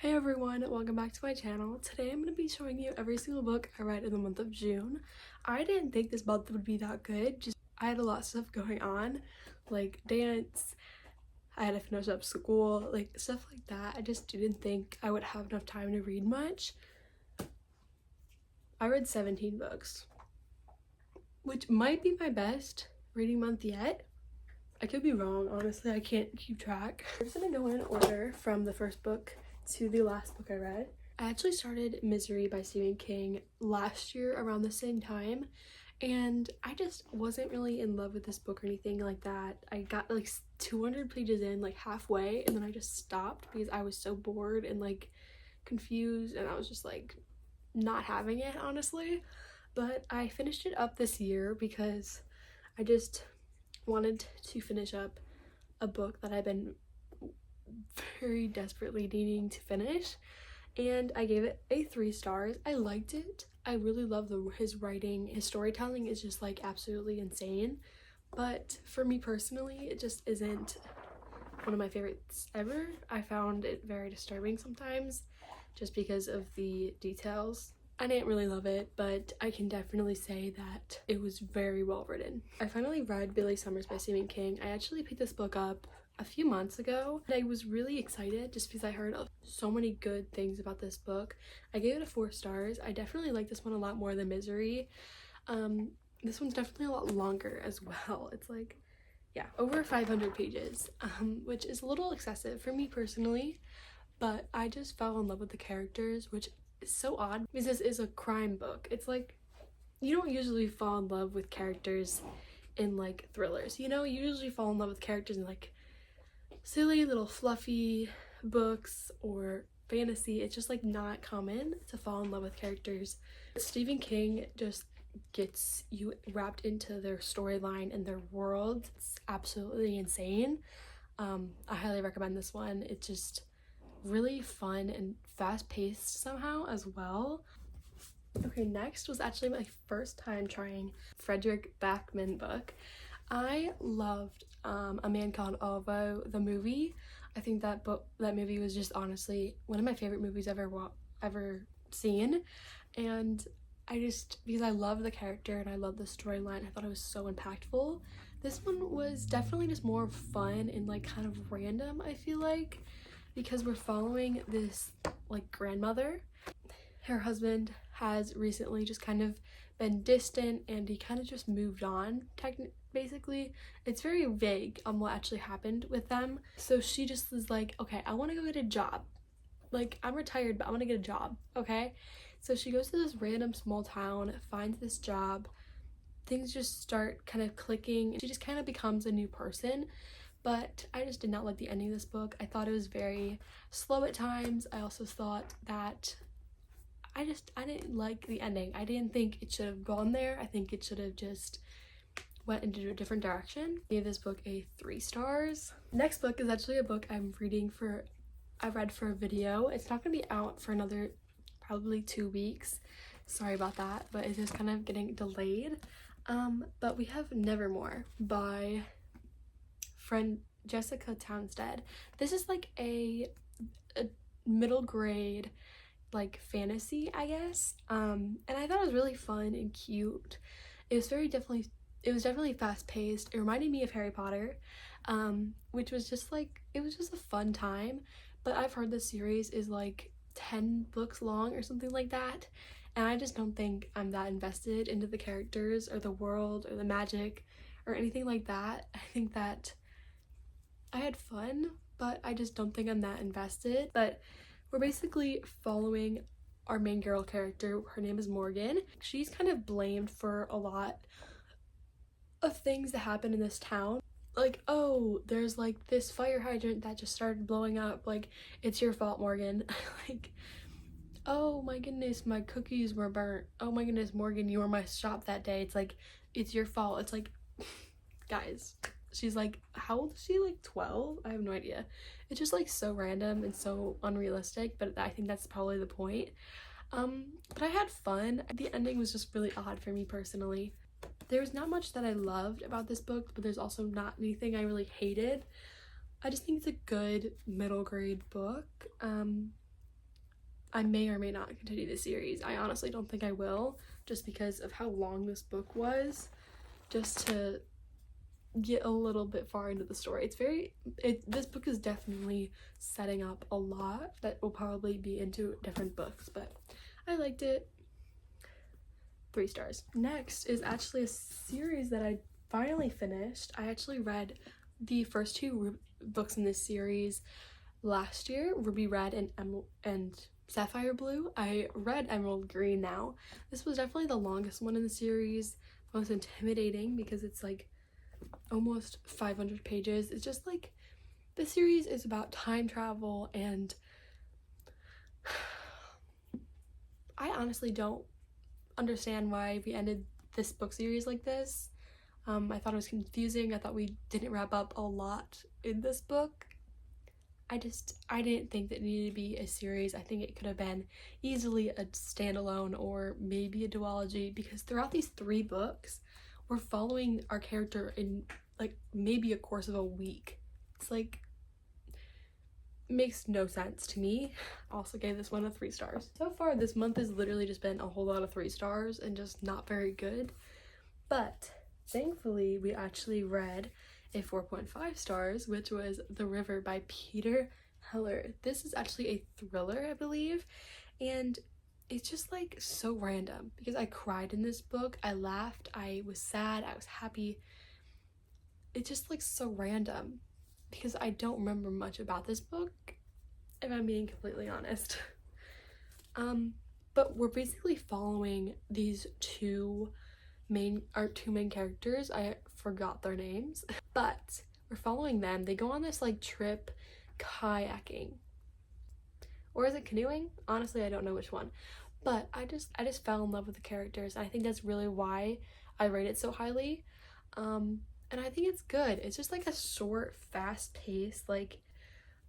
Hey everyone, welcome back to my channel. Today I'm going to be showing you every single book I read in the month of June. I didn't think this month would be that good, I had a lot of stuff going on, like dance, I had to finish up school, like stuff like that. I just didn't think I would have enough time to read much. I read 17 books, which might be my best reading month yet. I could be wrong, honestly, I can't keep track. I'm just gonna go in order from the first book to the last book I read. I actually started Misery by Stephen King last year around the same time, and I just wasn't really in love with this book or anything like that. I got like 200 pages in, like halfway, and then I just stopped because I was so bored and like confused, and I was just like not having it, honestly. But I finished it up this year because I just wanted to finish up a book that I've been very desperately needing to finish, and I gave it a 3 stars. I liked it. I really love his writing. His storytelling is just like absolutely insane, but for me personally it just isn't one of my favorites ever. I found it very disturbing sometimes just because of the details. I didn't really love it, but I can definitely say that it was very well written. I finally read Billy Summers by Stephen King. I actually picked this book up a few months ago, and I was really excited just because I heard so many good things about this book. I gave it a 4 stars. I definitely like this one a lot more than Misery. This one's definitely a lot longer as well. It's like, yeah, over 500 pages, which is a little excessive for me personally, but I just fell in love with the characters, which is so odd because this is a crime book. It's like, you don't usually fall in love with characters in like thrillers, you know? You usually fall in love with characters in like silly little fluffy books or fantasy. It's just like not common to fall in love with characters. Stephen King just gets you wrapped into their storyline and their world. It's absolutely insane. I highly recommend this one. It's just really fun and fast-paced somehow as well. Okay, next was actually my first time trying Frederick Backman book. I loved A Man Called Ove, the movie. I think that movie was just honestly one of my favorite movies ever seen, and because I love the character and I love the storyline, I thought it was so impactful. This one was definitely just more fun and like kind of random, I feel like, because we're following this like grandmother. Her husband has recently just kind of been distant and he kind of just moved on, basically. It's very vague on what actually happened with them. So she just is like, okay, I want to go get a job. Like, I'm retired, but I want to get a job, okay? So she goes to this random small town, finds this job. Things just start kind of clicking. She just kind of becomes a new person. But I just did not like the ending of this book. I thought it was very slow at times. I also thought that I didn't like the ending. I didn't think it should have gone there. I think it should have just went into a different direction. I gave this book a 3 stars. Next book is actually a book I read for a video. It's not gonna be out for another probably 2 weeks. Sorry about that, but it's just kind of getting delayed. But we have Nevermore by friend Jessica Townsend. This is like a middle grade like fantasy, I guess, and I thought it was really fun and cute. It was definitely fast-paced. It reminded me of Harry Potter, which was just like, it was just a fun time. But I've heard the series is like 10 books long or something like that, and I just don't think I'm that invested into the characters or the world or the magic or anything like that. I think that I had fun, but I just don't think I'm that invested. But we're basically following our main girl character. Her name is Morgan. She's kind of blamed for a lot of things that happen in this town. Like, oh, there's like this fire hydrant that just started blowing up. Like, it's your fault, Morgan. Like, oh my goodness, my cookies were burnt. Oh my goodness, Morgan, you were my shop that day. It's like, it's your fault. It's like, guys. She's like, how old is she? Like 12? I have no idea. It's just like so random and so unrealistic, but I think that's probably the point. But I had fun. The ending was just really odd for me personally. There's not much that I loved about this book, but there's also not anything I really hated. I just think it's a good middle grade book. I may or may not continue the series. I honestly don't think I will, just because of how long this book was, just to get a little bit far into the story. This book is definitely setting up a lot that will probably be into different books, but I liked it. 3 stars. Next is actually a series that I finally finished. I actually read the first 2 books in this series last year, Ruby Red and Sapphire Blue. I read Emerald Green now. This was definitely the longest one in the series, most intimidating because it's like almost 500 pages. It's just like, the series is about time travel, and I honestly don't understand why we ended this book series like this. I thought it was confusing. I thought we didn't wrap up a lot in this book. I didn't think that it needed to be a series. I think it could have been easily a standalone or maybe a duology, because throughout these 3 books, we're following our character in like maybe a course of a week. It's like, makes no sense to me. Also gave this one a 3 stars. So far this month has literally just been a whole lot of 3 stars and just not very good, but thankfully we actually read a 4.5 stars, which was The River by Peter Heller. This is actually a thriller, I believe, and it's just like so random because I cried in this book, I laughed, I was sad, I was happy. It's just like so random because I don't remember much about this book, if I'm being completely honest. But we're basically following these two main characters. I forgot their names, but we're following them. They go on this like trip kayaking, or is it canoeing? Honestly, I don't know which one, but I just fell in love with the characters, and I think that's really why I rate it so highly. And I think it's good. It's just like a short, fast paced, like,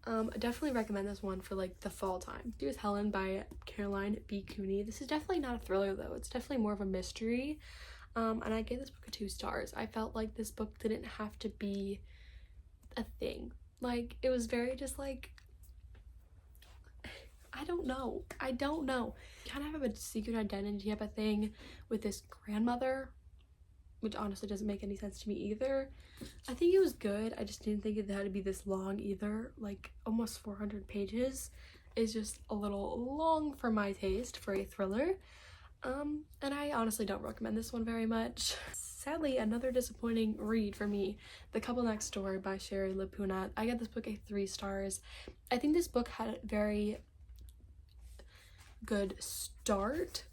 I definitely recommend this one for like the fall time. She Was Helen by Caroline B. Cooney. This is definitely not a thriller though. It's definitely more of a mystery. And I gave this book a 2 stars. I felt like this book didn't have to be a thing. Like, it was very just like, I don't know. Kind of have a secret identity type of thing with this grandmother, which honestly doesn't make any sense to me either. I think it was good. I just didn't think it had to be this long either. Like, almost 400 pages is just a little long for my taste for a thriller. And I honestly don't recommend this one very much. Sadly, another disappointing read for me, The Couple Next Door by Sherry Lapuna. I got this book a 3 stars. I think this book had a very good start.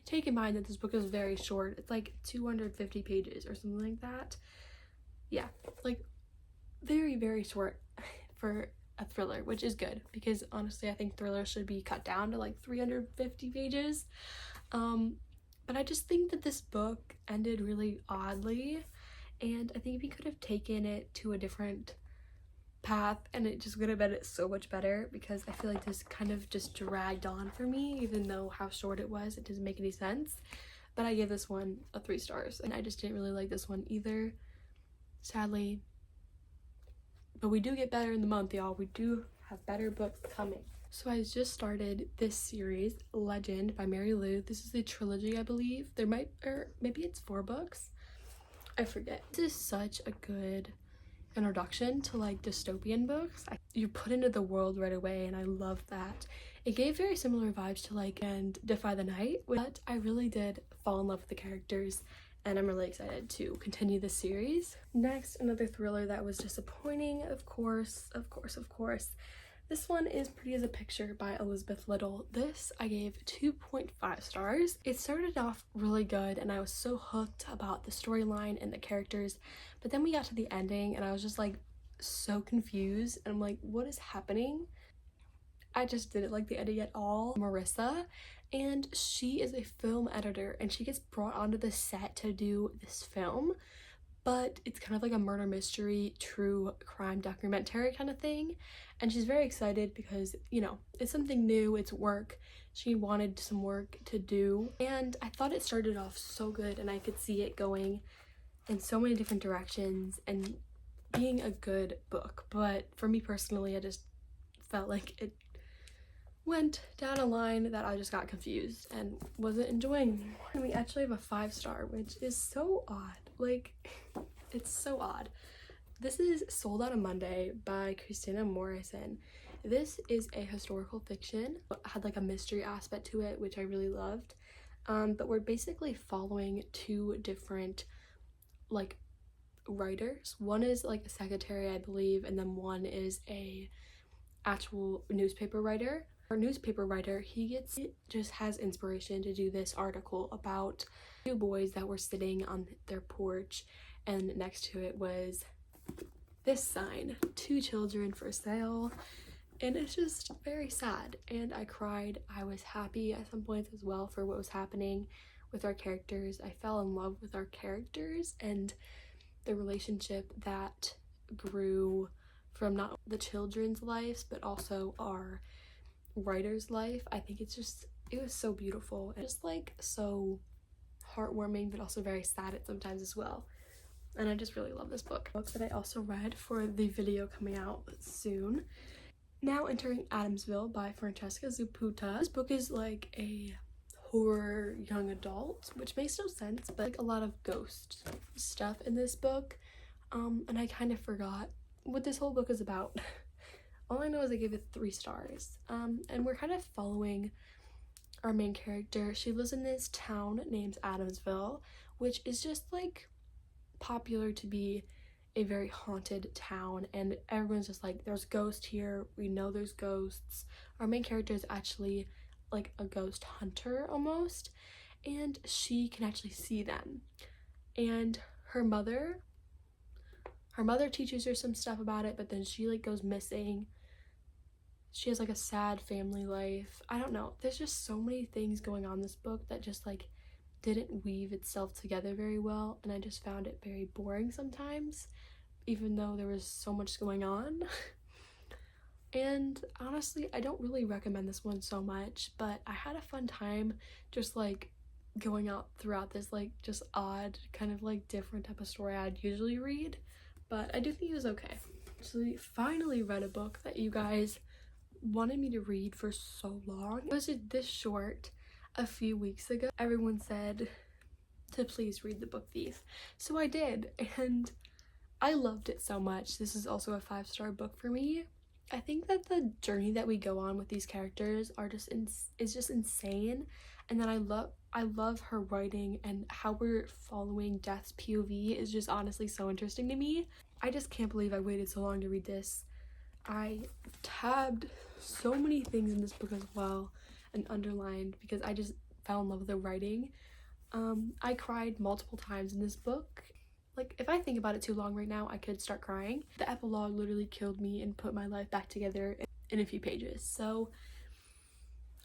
Take in mind that this book is very short. It's like 250 pages or something like that. Yeah, like very, very short for a thriller, which is good because honestly I think thrillers should be cut down to like 350 pages. But I just think that this book ended really oddly, and I think we could have taken it to a different path and it just would have been so much better, because I feel like this kind of just dragged on for me. Even though how short it was, it doesn't make any sense. But I gave this one a 3 stars, and I just didn't really like this one either, sadly. But we do get better in the month, y'all. We do have better books coming. So I just started this series, Legend by Mary Lou. This is a trilogy, I believe. Maybe it's 4 books. I forget. This is such a good introduction to like dystopian books. You're put into the world right away, and I love that. It gave very similar vibes to like and Defy the Night, but I really did fall in love with the characters, and I'm really excited to continue the series. Next, another thriller that was disappointing, of course. This one is Pretty as a Picture by Elizabeth Little. This I gave 2.5 stars. It started off really good and I was so hooked about the storyline and the characters, but then we got to the ending and I was just like so confused, and I'm like, what is happening? I just didn't like the ending at all. Marissa, and she is a film editor and she gets brought onto the set to do this film, but it's kind of like a murder mystery, true crime documentary kind of thing. And she's very excited because, you know, it's something new, it's work. She wanted some work to do. And I thought it started off so good and I could see it going in so many different directions and being a good book. But for me personally, I just felt like it went down a line that I just got confused and wasn't enjoying. And we actually have a 5-star, which is so odd. Like, it's so odd. This is Sold on a Monday by Christina Morrison. This is a historical fiction. It had like a mystery aspect to it, which I really loved. But we're basically following 2 different like writers. One is like a secretary, I believe, and then one is a actual newspaper writer. Our newspaper writer, he just has inspiration to do this article about 2 boys that were sitting on their porch, and next to it was this sign, 2 children for sale. And it's just very sad, and I cried. I was happy at some points as well for what was happening with our characters. I fell in love with our characters and the relationship that grew from not the children's lives but also our writer's life. I think it was so beautiful and just like so heartwarming, but also very sad at sometimes as well. And I just really love this book. Book that I also read for the video coming out soon. Now Entering Adamsville by Francesca Zaputa. This book is like a horror young adult, which makes no sense, but like a lot of ghost stuff in this book. And I kind of forgot what this whole book is about. All I know is I gave it 3 stars. And we're kind of following our main character. She lives in this town named Adamsville, which is just like popular to be a very haunted town, and everyone's just like, there's ghosts here, we know there's ghosts. Our main character is actually like a ghost hunter almost, and she can actually see them. And her mother teaches her some stuff about it, but then she like goes missing. She has like a sad family life. I don't know, there's just so many things going on in this book that just like didn't weave itself together very well, and I just found it very boring sometimes, even though there was so much going on. And honestly, I don't really recommend this one so much, but I had a fun time just like going out throughout this like just odd kind of like different type of story I'd usually read, but I do think it was okay. So we finally read a book that you guys wanted me to read for so long. It was just this short a few weeks ago. Everyone said to please read the book Thief, so I did, and I loved it so much. This is also a 5-star book for me. I think that the journey that we go on with these characters is just insane, and then I love her writing, and how we're following Death's POV is just honestly so interesting to me. I just can't believe I waited so long to read this. I tabbed so many things in this book as well and underlined because I just fell in love with the writing. I cried multiple times in this book. Like, if I think about it too long right now, I could start crying. The epilogue literally killed me and put my life back together in a few pages. So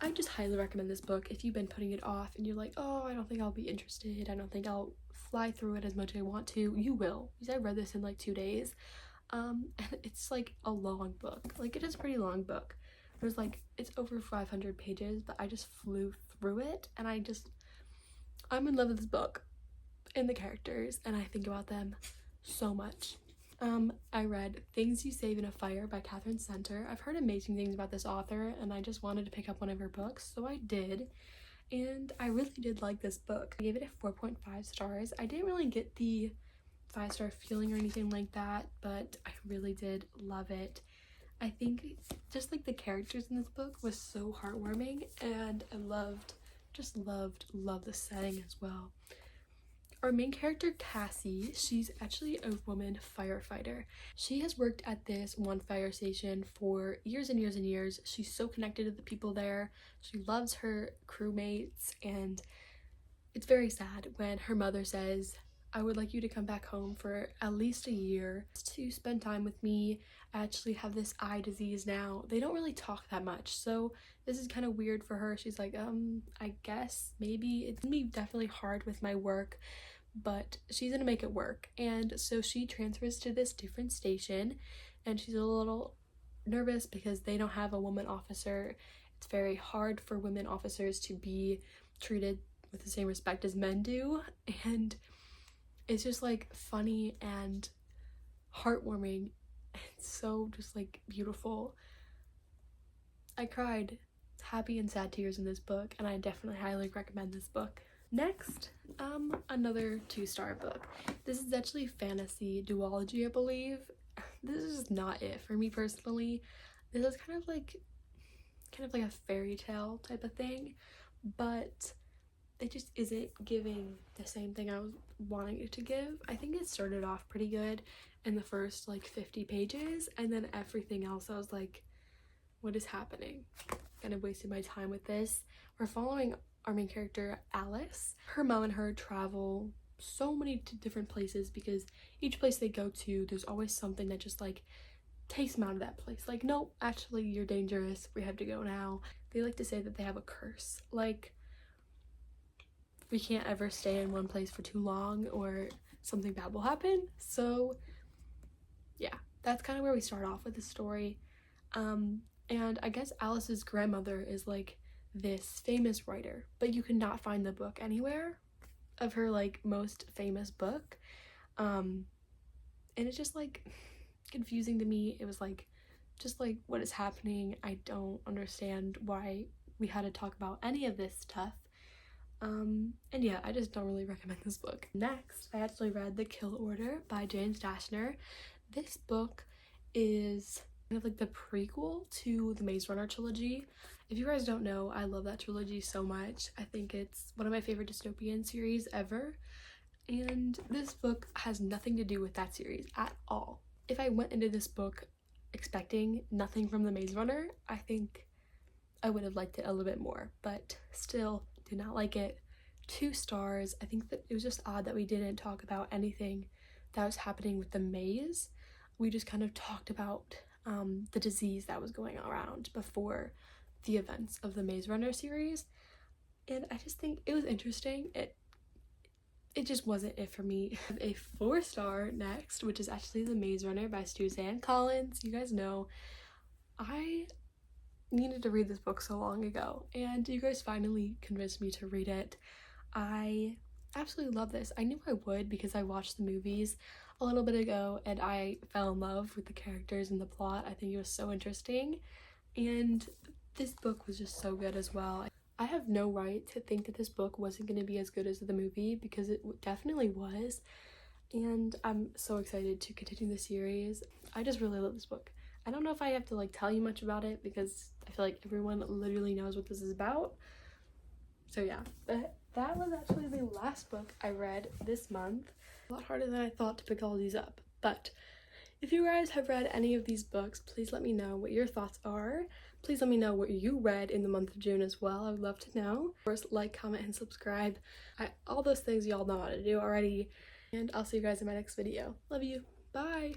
I just highly recommend this book. If you've been putting it off and you're like, oh, I don't think I'll be interested, I don't think I'll fly through it as much as I want to, you will, because I read this in like 2 days. And it's like a long book. Like, it is a pretty long book. There's like, it's over 500 pages, but I just flew through it, and I'm in love with this book and the characters, and I think about them so much. I read Things You Save in a Fire by Catherine Center. I've heard amazing things about this author, and I just wanted to pick up one of her books, so I did, and I really did like this book. I gave it a 4.5 stars. I didn't really get the 5-star feeling or anything like that, but I really did love it. I think just like the characters in this book was so heartwarming, and I loved the setting as well. Our main character, Cassie, she's actually a woman firefighter. She has worked at this one fire station for years and years and years. She's so connected to the people there. She loves her crewmates, and it's very sad when her mother says, I would like you to come back home for at least a year to spend time with me. I actually have this eye disease now. They don't really talk that much, so this is kind of weird for her. She's like, I guess maybe it's gonna be definitely hard with my work, but she's gonna make it work. And so she transfers to this different station, and she's a little nervous because they don't have a woman officer. It's very hard for women officers to be treated with the same respect as men do, and it's just like funny and heartwarming. It's so just like beautiful. I cried happy and sad tears in this book, and I definitely highly recommend this book. Next, another 2-star book. This is actually fantasy duology, I believe. This is not it for me personally. This is kind of like a fairy tale type of thing, but it just isn't giving the same thing I was wanting it to give. I think it started off pretty good in the first like 50 pages, and then everything else I was like, what is happening? Kind of wasted my time with this. We're following our main character Alice. Her mom and her travel so many different places because each place they go to, there's always something that just like takes them out of that place. Like, no, actually you're dangerous, we have to go now. They like to say that they have a curse, like we can't ever stay in one place for too long or something bad will happen. So yeah, that's kind of where we start off with the story. And I guess Alice's grandmother is like this famous writer, but you cannot find the book anywhere of her like most famous book. And it's just like confusing to me. It was like, just like, what is happening? I don't understand why we had to talk about any of this stuff. And yeah, I just don't really recommend this book. Next, I actually read The Kill Order by James Dashner. This book is kind of like the prequel to the Maze Runner trilogy. If you guys don't know, I love that trilogy so much. I think it's one of my favorite dystopian series ever. And this book has nothing to do with that series at all. If I went into this book expecting nothing from the Maze Runner, I think I would have liked it a little bit more, but still did not like it. 2 stars. I think that it was just odd that we didn't talk about anything that was happening with the maze. We just kind of talked about the disease that was going around before the events of the Maze Runner series, and I just think it was interesting. It just wasn't it for me. I have a 4-star next, which is actually The Maze Runner by Suzanne Collins. You guys know I needed to read this book so long ago, and you guys finally convinced me to read it. I absolutely love this. I knew I would because I watched the movies a little bit ago and I fell in love with the characters and the plot. I think it was so interesting, and this book was just so good as well. I have no right to think that this book wasn't going to be as good as the movie because it definitely was, and I'm so excited to continue the series. I just really love this book. I don't know if I have to like tell you much about it because I feel like everyone literally knows what this is about. So yeah, but that was actually the last book I read this month. A lot harder than I thought to pick all these up, but if you guys have read any of these books, please let me know what your thoughts are. Please let me know what you read in the month of June as well. I would love to know. Of course, like, comment, and subscribe. All those things y'all know how to do already. And I'll see you guys in my next video. Love you. Bye.